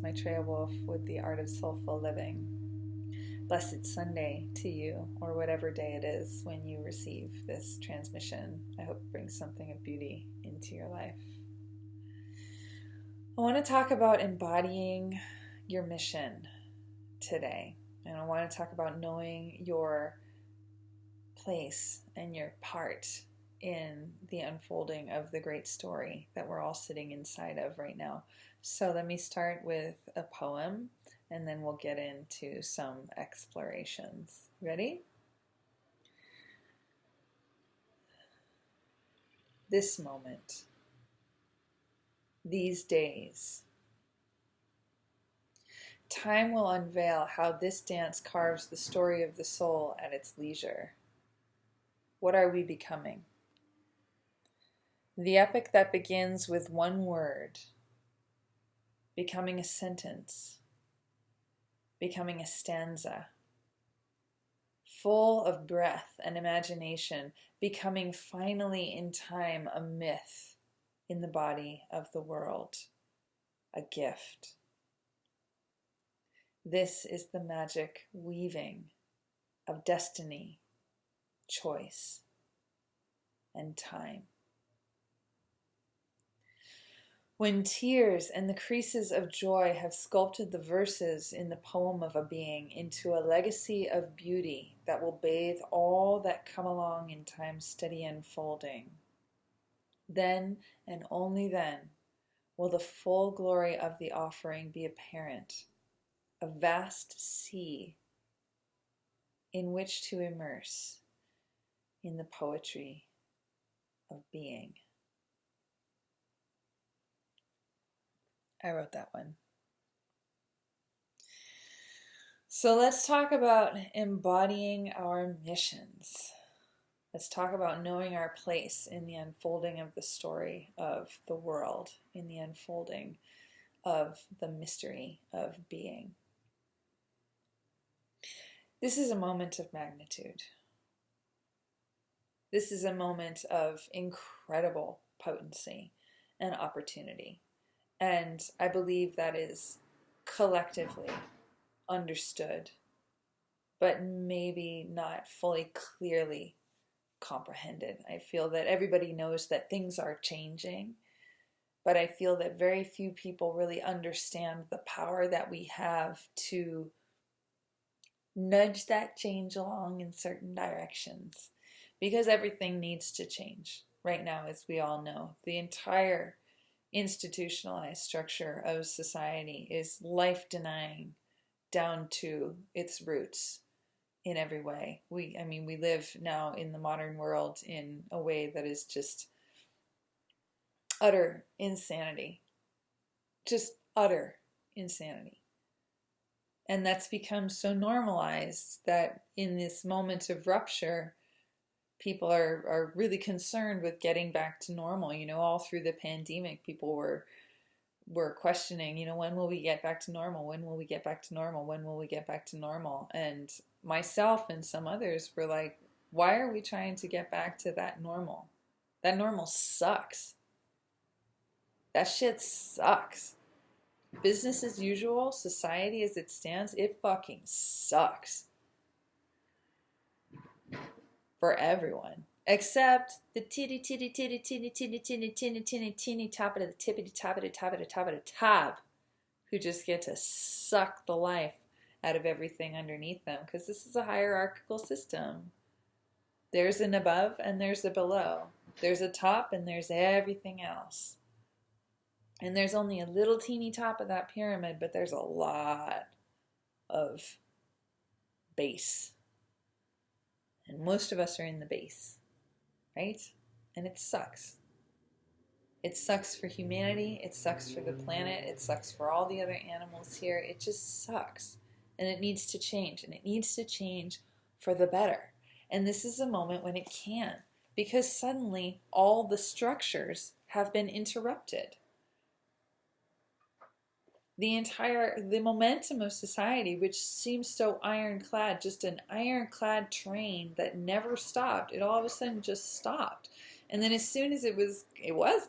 It's Maitreya Wolf with the Art of Soulful Living. Blessed Sunday to you, or whatever day it is when you receive this transmission. I hope it brings something of beauty into your life. I want to talk about embodying your mission today. And I want to talk about knowing your place and your part in the unfolding of the great story that we're all sitting inside of right now. So let me start with a poem, and then we'll get into some explorations. Ready? This moment, these days, time will unveil how this dance carves the story of the soul at its leisure. What are we becoming? The epic that begins with one word, becoming a sentence, becoming a stanza, full of breath and imagination, becoming finally in time a myth in the body of the world, a gift. This is the magic weaving of destiny, choice, and time. When tears and the creases of joy have sculpted the verses in the poem of a being into a legacy of beauty that will bathe all that come along in time's steady unfolding, then and only then will the full glory of the offering be apparent, a vast sea in which to immerse in the poetry of being. I wrote that one. So let's talk about embodying our missions. Let's talk about knowing our place in the unfolding of the story of the world, in the unfolding of the mystery of being. This is a moment of magnitude. This is a moment of incredible potency and opportunity. And I believe that is collectively understood, but maybe not fully clearly comprehended. I feel that everybody knows that things are changing, but I feel that very few people really understand the power that we have to nudge that change along in certain directions, because everything needs to change right now, as we all know. The entire institutionalized structure of society is life-denying down to its roots in every way. We live now in the modern world in a way that is just utter insanity. Just utter insanity. And that's become so normalized that in this moment of rupture, people are really concerned with getting back to normal. All through the pandemic, people were questioning, when will we get back to normal? When will we get back to normal? When will we get back to normal? And myself and some others were like, why are we trying to get back to that normal? That normal sucks. That shit sucks. Business as usual, society as it stands, it fucking sucks. For everyone, except the teeny top of the tippity top of the top of the top of the top, who just get to suck the life out of everything underneath them, because this is a hierarchical system. There's an above and there's a below. There's a top and there's everything else. And there's only a little teeny top of that pyramid, but there's a lot of base. And most of us are in the base, right? And it sucks. It sucks for humanity. It sucks for the planet. It sucks for all the other animals here. It just sucks. And it needs to change. And it needs to change for the better. And this is a moment when it can. Because suddenly all the structures have been interrupted. The momentum of society, which seems so ironclad, just an ironclad train that never stopped, it all of a sudden just stopped. And then as soon as it was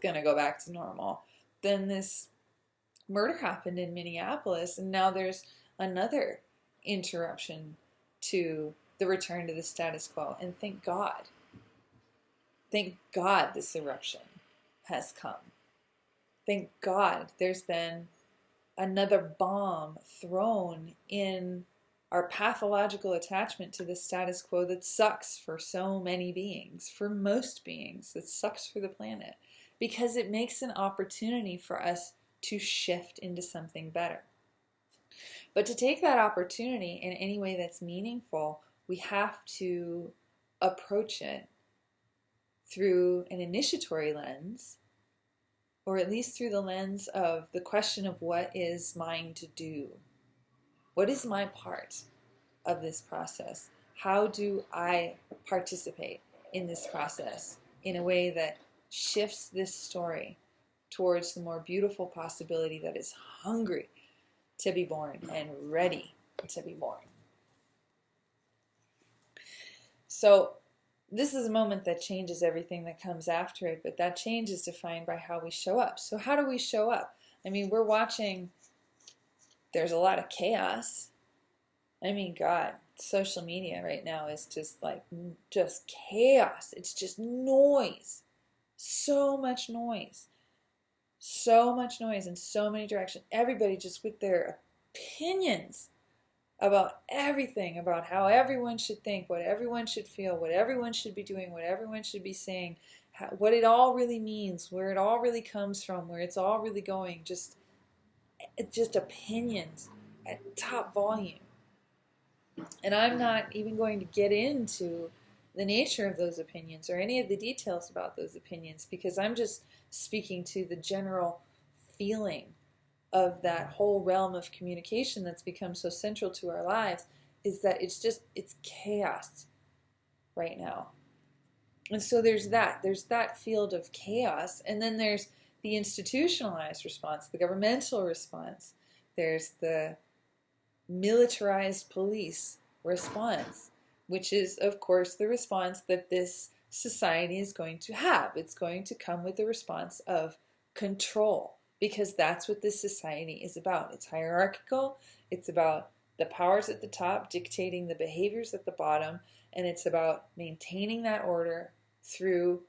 going to go back to normal, then this murder happened in Minneapolis, and now there's another interruption to the return to the status quo. And thank God this eruption has come. Thank God there's been another bomb thrown in our pathological attachment to the status quo that sucks for so many beings, for most beings, that sucks for the planet, because it makes an opportunity for us to shift into something better. But to take that opportunity in any way that's meaningful, we have to approach it through an initiatory lens, or at least through the lens of the question of what is mine to do? What is my part of this process? How do I participate in this process in a way that shifts this story towards the more beautiful possibility that is hungry to be born and ready to be born? So this is a moment that changes everything that comes after it, but that change is defined by how we show up. So how do we show up? I mean, we're watching, there's a lot of chaos. I mean, God, social media right now is just chaos. It's just noise. So much noise. So much noise in so many directions. Everybody just with their opinions about everything, about how everyone should think, what everyone should feel, what everyone should be doing, what everyone should be saying, what it all really means, where it all really comes from, where it's all really going. Just opinions at top volume. And I'm not even going to get into the nature of those opinions or any of the details about those opinions, because I'm just speaking to the general feeling of that whole realm of communication that's become so central to our lives, is that it's chaos right now. And so there's that field of chaos, and then there's the institutionalized response, the governmental response. There's the militarized police response, which is, of course, the response that this society is going to have. It's going to come with the response of control, because that's what this society is about. It's hierarchical. It's about the powers at the top dictating the behaviors at the bottom, and it's about maintaining that order through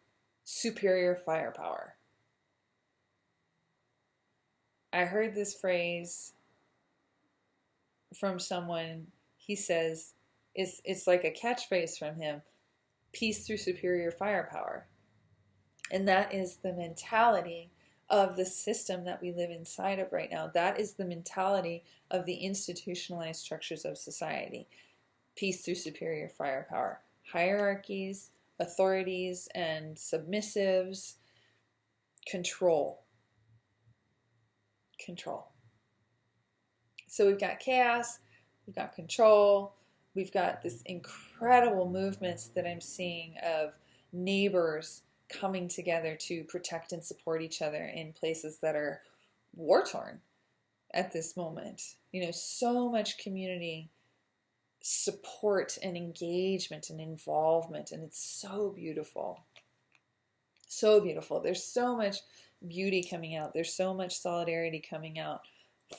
superior firepower. I heard this phrase from someone. He says it's like a catchphrase from him: peace through superior firepower. And that is the mentality of the system that we live inside of right now. That is the mentality of the institutionalized structures of society. Peace through superior firepower. Hierarchies, authorities, and submissives. Control. So we've got chaos, we've got control, we've got this incredible movements that I'm seeing of neighbors coming together to protect and support each other in places that are war-torn at this moment. You know, so much community support and engagement and involvement, and it's so beautiful. So beautiful. There's so much beauty coming out. There's so much solidarity coming out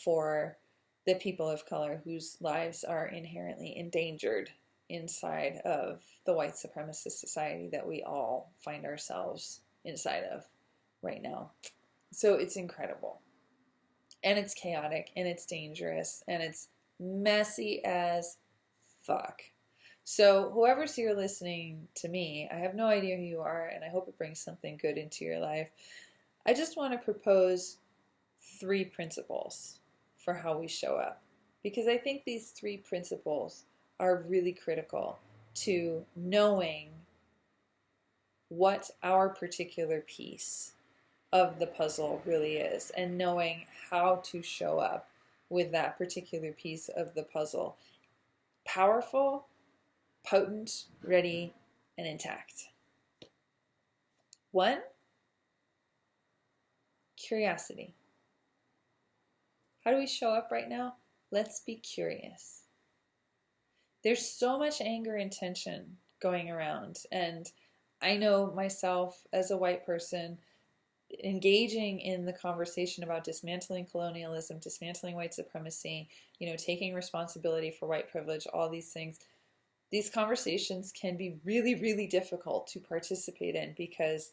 for the people of color whose lives are inherently endangered inside of the white supremacist society that we all find ourselves inside of right now. So it's incredible. And it's chaotic, and it's dangerous, and it's messy as fuck. So whoever's here listening to me, I have no idea who you are, and I hope it brings something good into your life. I just want to propose 3 principles for how we show up, because I think these 3 principles are really critical to knowing what our particular piece of the puzzle really is, and knowing how to show up with that particular piece of the puzzle. Powerful, potent, ready, and intact. 1, curiosity. How do we show up right now? Let's be curious. There's so much anger and tension going around, and I know myself as a white person, engaging in the conversation about dismantling colonialism, dismantling white supremacy, taking responsibility for white privilege, all these things, these conversations can be really, really difficult to participate in because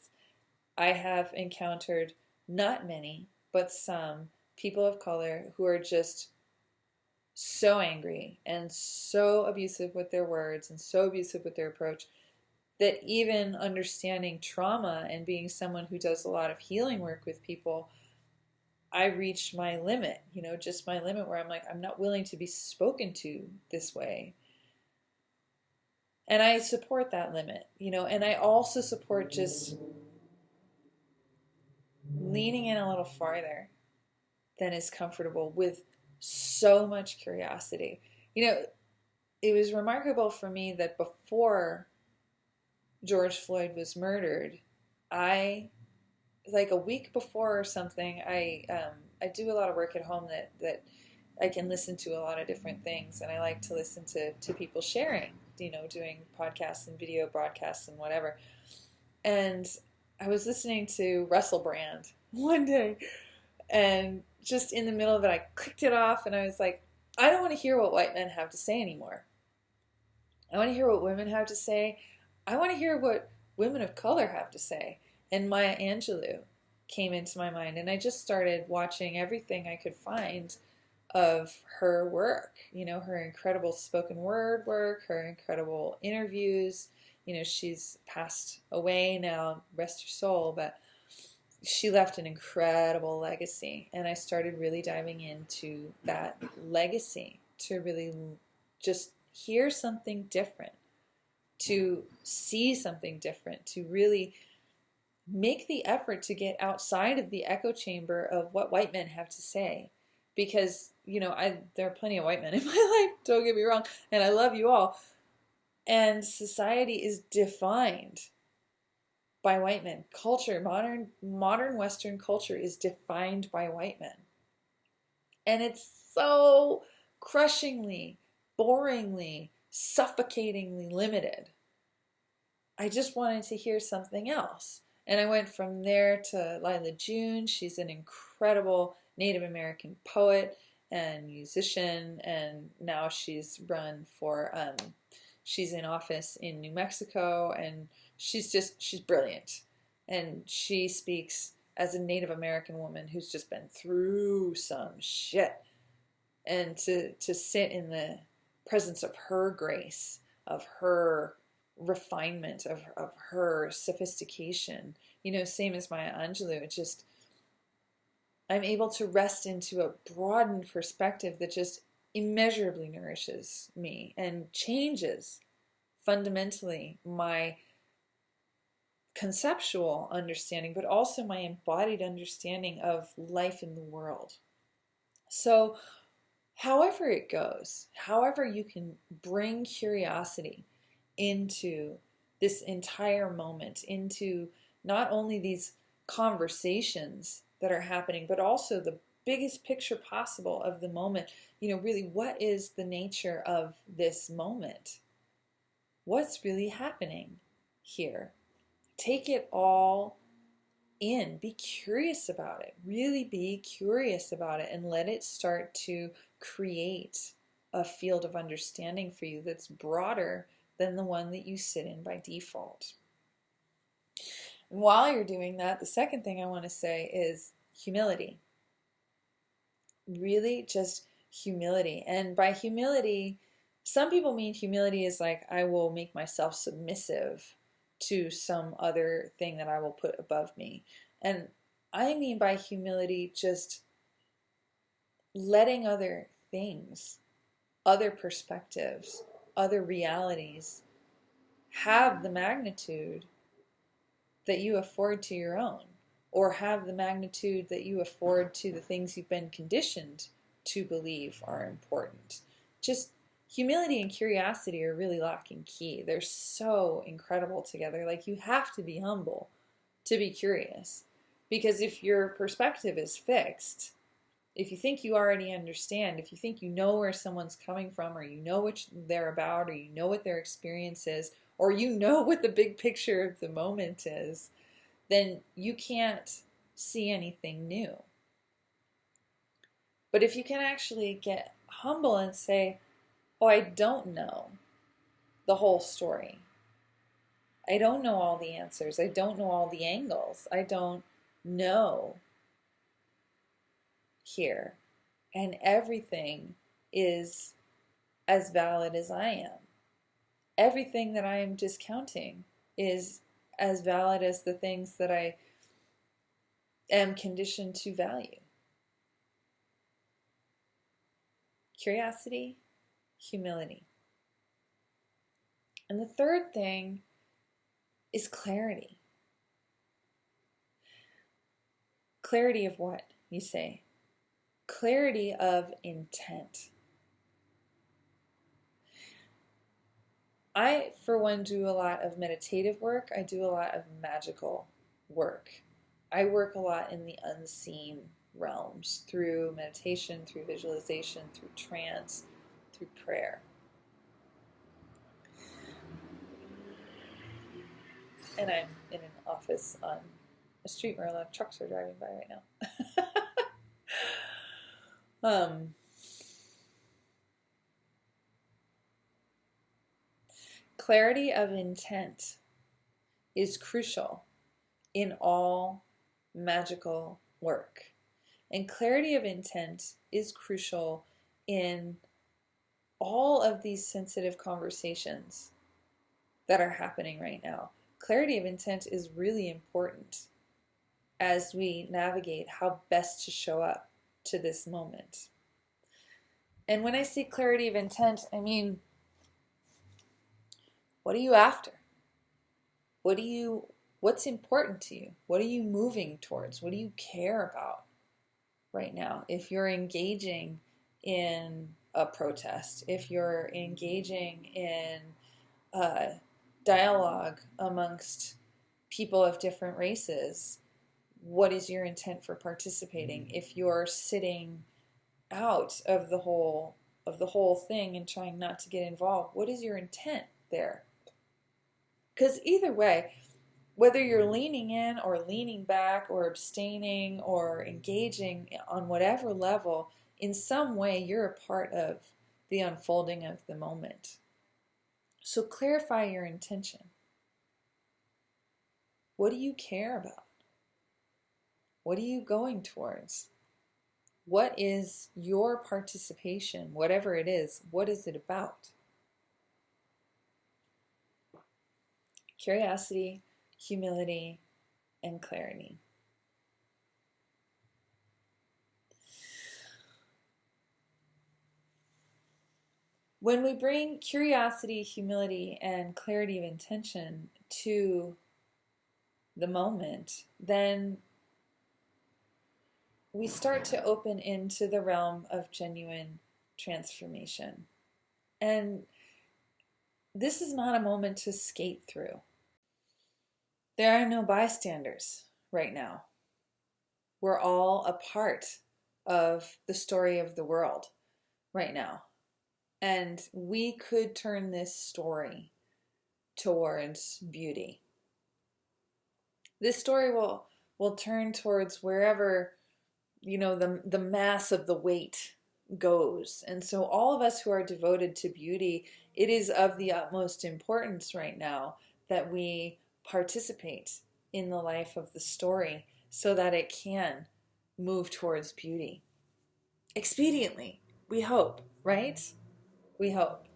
I have encountered not many, but some people of color who are just so angry and so abusive with their words and so abusive with their approach that even understanding trauma and being someone who does a lot of healing work with people, I reached my limit, just my limit where I'm like, I'm not willing to be spoken to this way. And I support that limit, and I also support just leaning in a little farther than is comfortable with so much curiosity. It was remarkable for me that before George Floyd was murdered, like a week before or something, I do a lot of work at home that I can listen to a lot of different things, and I like to listen to people sharing, doing podcasts and video broadcasts and whatever. And I was listening to Russell Brand one day, and just in the middle of it, I clicked it off, and I was like, I don't want to hear what white men have to say anymore. I want to hear what women have to say. I want to hear what women of color have to say. And Maya Angelou came into my mind, and I just started watching everything I could find of her work, her incredible spoken word work, her incredible interviews. She's passed away now, rest her soul, but she left an incredible legacy. And I started really diving into that legacy to really just hear something different, to see something different, to really make the effort to get outside of the echo chamber of what white men have to say. Because, there are plenty of white men in my life, don't get me wrong, and I love you all. And society is defined by white men. Culture, modern Western culture is defined by white men. And it's so crushingly, boringly, suffocatingly limited. I just wanted to hear something else. And I went from there to Lila June. She's an incredible Native American poet and musician, and now she's in office in New Mexico, and she's brilliant. And she speaks as a Native American woman who's just been through some shit. And to sit in the presence of her grace, of her refinement, of her sophistication, same as Maya Angelou, I'm able to rest into a broadened perspective that just immeasurably nourishes me and changes fundamentally my conceptual understanding, but also my embodied understanding of life in the world. So however it goes, however you can bring curiosity into this entire moment, into not only these conversations that are happening, but also the biggest picture possible of the moment. Really, what is the nature of this moment? What's really happening here? Take it all in. Be curious about it. Really be curious about it, and let it start to create a field of understanding for you that's broader than the one that you sit in by default. And while you're doing that, the second thing I want to say is humility. Really just humility. And by humility, some people mean humility is like, I will make myself submissive to some other thing that I will put above me. And I mean by humility just letting other things, other perspectives, other realities have the magnitude that you afford to your own, or have the magnitude that you afford to the things you've been conditioned to believe are important. Just humility and curiosity are really lock and key. They're so incredible together. Like, you have to be humble to be curious, because if your perspective is fixed, if you think you already understand, if you think you know where someone's coming from, or you know what they're about, or you know what their experience is, or you know what the big picture of the moment is, then you can't see anything new. But if you can actually get humble and say, oh, I don't know the whole story. I don't know all the answers. I don't know all the angles. I don't know here. And everything is as valid as I am. Everything that I am discounting is as valid as the things that I am conditioned to value. Curiosity, humility. And the third thing is clarity. Clarity of what, you say? Clarity of intent. I, for one, do a lot of meditative work. I do a lot of magical work. I work a lot in the unseen realms through meditation, through visualization, through trance, through prayer. And I'm in an office on a street where a lot of trucks are driving by right now. Clarity of intent is crucial in all magical work. And clarity of intent is crucial in all of these sensitive conversations that are happening right now. Clarity of intent is really important as we navigate how best to show up to this moment. And when I say clarity of intent, I mean, what are you after? What's important to you? What are you moving towards? What do you care about right now? If you're engaging in a protest, if you're engaging in dialogue amongst people of different races, what is your intent for participating? If you're sitting out of the whole thing and trying not to get involved, what is your intent there? Because either way, whether you're leaning in or leaning back or abstaining or engaging on whatever level, in some way you're a part of the unfolding of the moment. So clarify your intention. What do you care about? What are you going towards? What is your participation, whatever it is, what is it about? Curiosity, humility, and clarity. When we bring curiosity, humility, and clarity of intention to the moment, then we start to open into the realm of genuine transformation. And this is not a moment to skate through. There are no bystanders right now. We're all a part of the story of the world right now. And we could turn this story towards beauty. This story will turn towards wherever, the mass of the weight goes. And so all of us who are devoted to beauty, it is of the utmost importance right now that we participate in the life of the story so that it can move towards beauty. Expediently, we hope, right? We hope.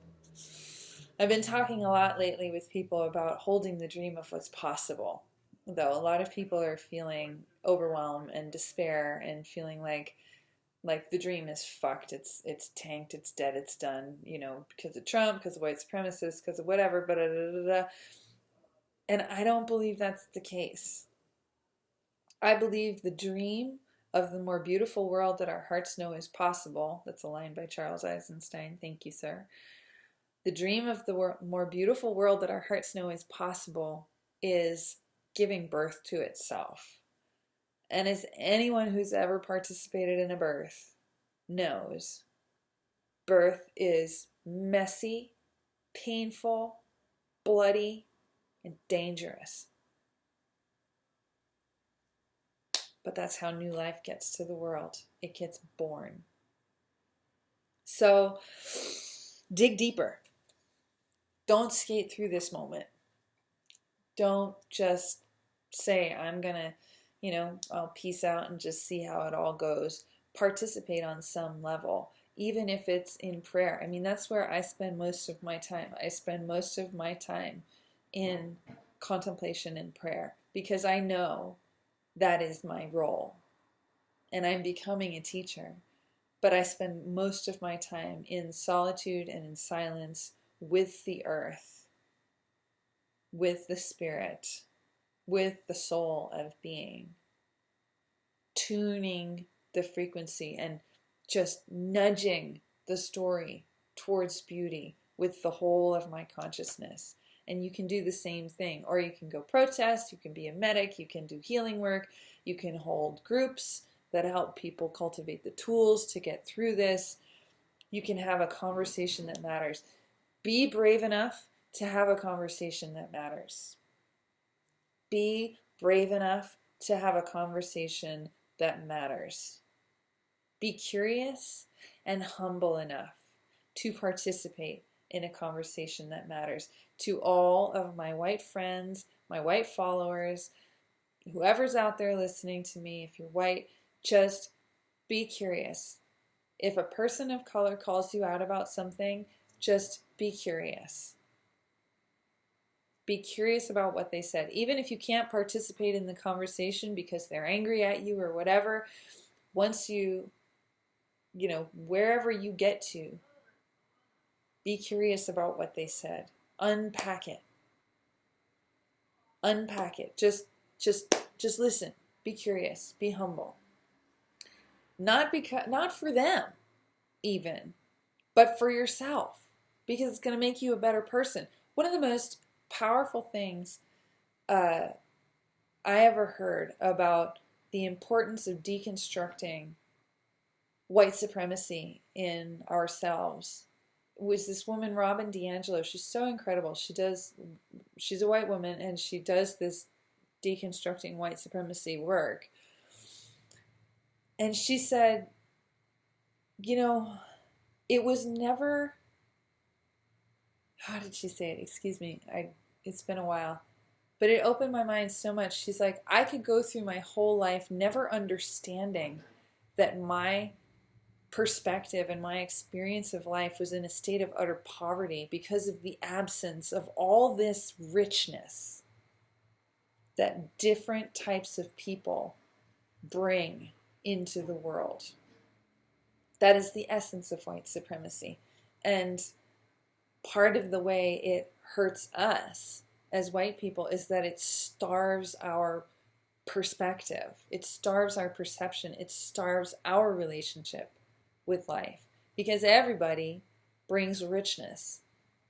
I've been talking a lot lately with people about holding the dream of what's possible, though a lot of people are feeling overwhelmed and despair and feeling like the dream is fucked, it's tanked, it's dead, it's done, because of Trump, because of white supremacists, because of whatever, blah, blah, blah, blah. And I don't believe that's the case. I believe the dream of the more beautiful world that our hearts know is possible, that's a line by Charles Eisenstein, thank you, sir. The dream of the more beautiful world that our hearts know is possible is giving birth to itself. And as anyone who's ever participated in a birth knows, birth is messy, painful, bloody, and dangerous. But that's how new life gets to the world. It gets born. So dig deeper. Don't skate through this moment. Don't just say, I'm going to, I'll peace out and just see how it all goes. Participate on some level, even if it's in prayer. I mean, that's where I spend most of my time. I spend most of my time in contemplation and prayer because I know that is my role. And I'm becoming a teacher. But I spend most of my time in solitude and in silence with the earth, with the spirit, with the soul of being, tuning the frequency and just nudging the story towards beauty with the whole of my consciousness. And you can do the same thing, or you can go protest, you can be a medic, you can do healing work, you can hold groups that help people cultivate the tools to get through this. You can have a conversation that matters. Be brave enough to have a conversation that matters. Be brave enough to have a conversation that matters. Be curious and humble enough to participate in a conversation that matters. To all of my white friends, my white followers, whoever's out there listening to me, if you're white, just be curious. If a person of color calls you out about something, just be curious. Be curious about what they said. Even if you can't participate in the conversation because they're angry at you or whatever, once wherever you get to, be curious about what they said. Unpack it. Unpack it. Just listen. Be curious. Be humble. Not for them, even, but for yourself, because it's going to make you a better person. One of the most powerful things I ever heard about the importance of deconstructing white supremacy in ourselves was this woman, Robin DiAngelo. She's so incredible. She's a white woman, and she does this deconstructing white supremacy work. And she said, it was never, how did she say it? Excuse me. It's been a while. But it opened my mind so much. She's like, I could go through my whole life never understanding that my perspective and my experience of life was in a state of utter poverty because of the absence of all this richness that different types of people bring into the world. That is the essence of white supremacy. And part of the way it hurts us as white people is that it starves our perspective. It starves our perception. It starves our relationship with life. Because everybody brings richness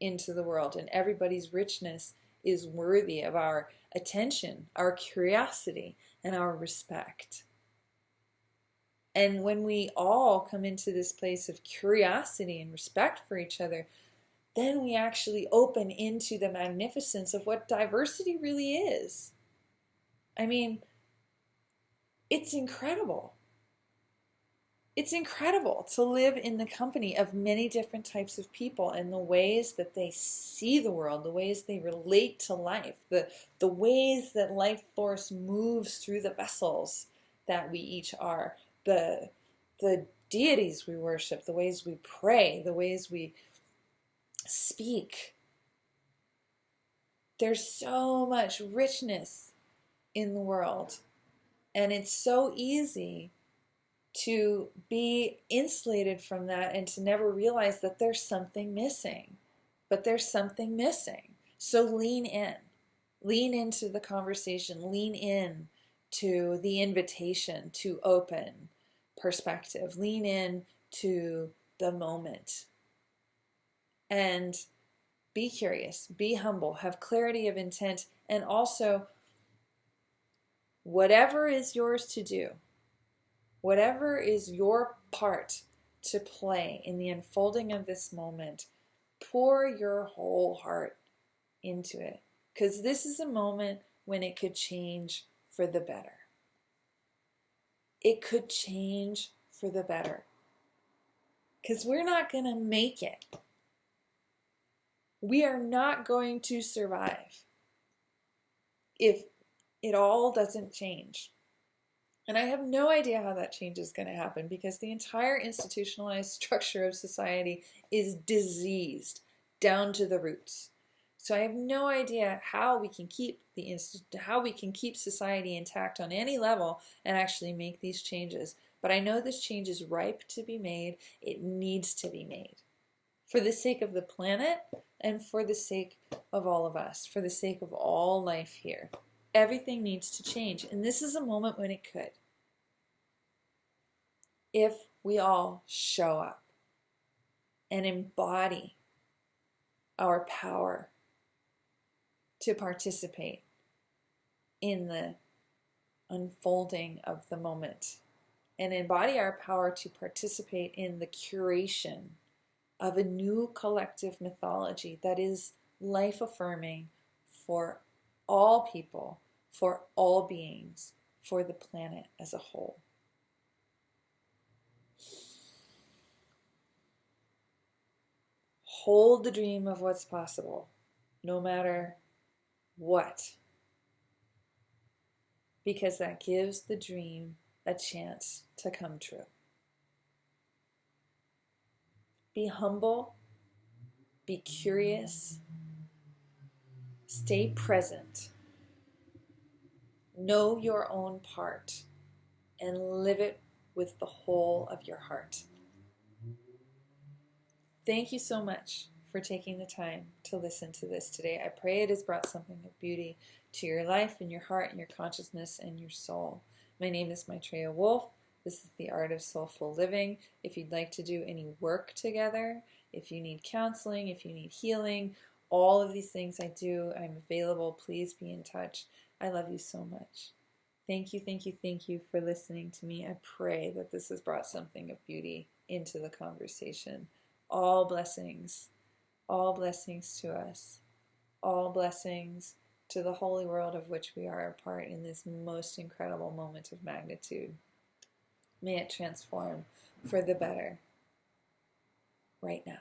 into the world, and everybody's richness is worthy of our attention, our curiosity, and our respect. And when we all come into this place of curiosity and respect for each other, then we actually open into the magnificence of what diversity really is. I mean, it's incredible. It's incredible to live in the company of many different types of people and the ways that they see the world, the ways they relate to life, the ways that life force moves through the vessels that we each are. The deities we worship, the ways we pray, the ways we speak. There's so much richness in the world, and it's so easy to be insulated from that and to never realize that there's something missing. But there's something missing. So lean in. Lean into the conversation. Lean in to the invitation to open perspective. Lean in to the moment. And be curious. Be humble. Have clarity of intent. And also, whatever is yours to do, whatever is your part to play in the unfolding of this moment, pour your whole heart into it. Because this is a moment when it could change for the better. it could change for the better. Because we're not going to make it. We are not going to survive if it all doesn't change. And I have no idea how that change is going to happen, because the entire institutionalized structure of society is diseased down to the roots. So I have no idea how we can keep society intact on any level and actually make these changes. But I know this change is ripe to be made. It needs to be made for the sake of the planet and for the sake of all of us, for the sake of all life here. Everything needs to change, and this is a moment when it could. If we all show up and embody our power to participate in the unfolding of the moment, and embody our power to participate in the curation of a new collective mythology that is life-affirming for all people, for all beings, for the planet as a whole. Hold the dream of what's possible, no matter what, because that gives the dream a chance to come true. Be humble, be curious, stay present, know your own part, and live it with the whole of your heart. Thank you so much for taking the time to listen to this today. I pray it has brought something of beauty to your life and your heart and your consciousness and your soul. My name is Maitreya Wolf. This is The Art of Soulful Living. If you'd like to do any work together, if you need counseling, if you need healing, all of these things I do, I'm available. Please be in touch. I love you so much. Thank you, thank you, thank you for listening to me. I pray that this has brought something of beauty into the conversation. All blessings to us, all blessings to the holy world of which we are a part in this most incredible moment of magnitude. May it transform for the better right now.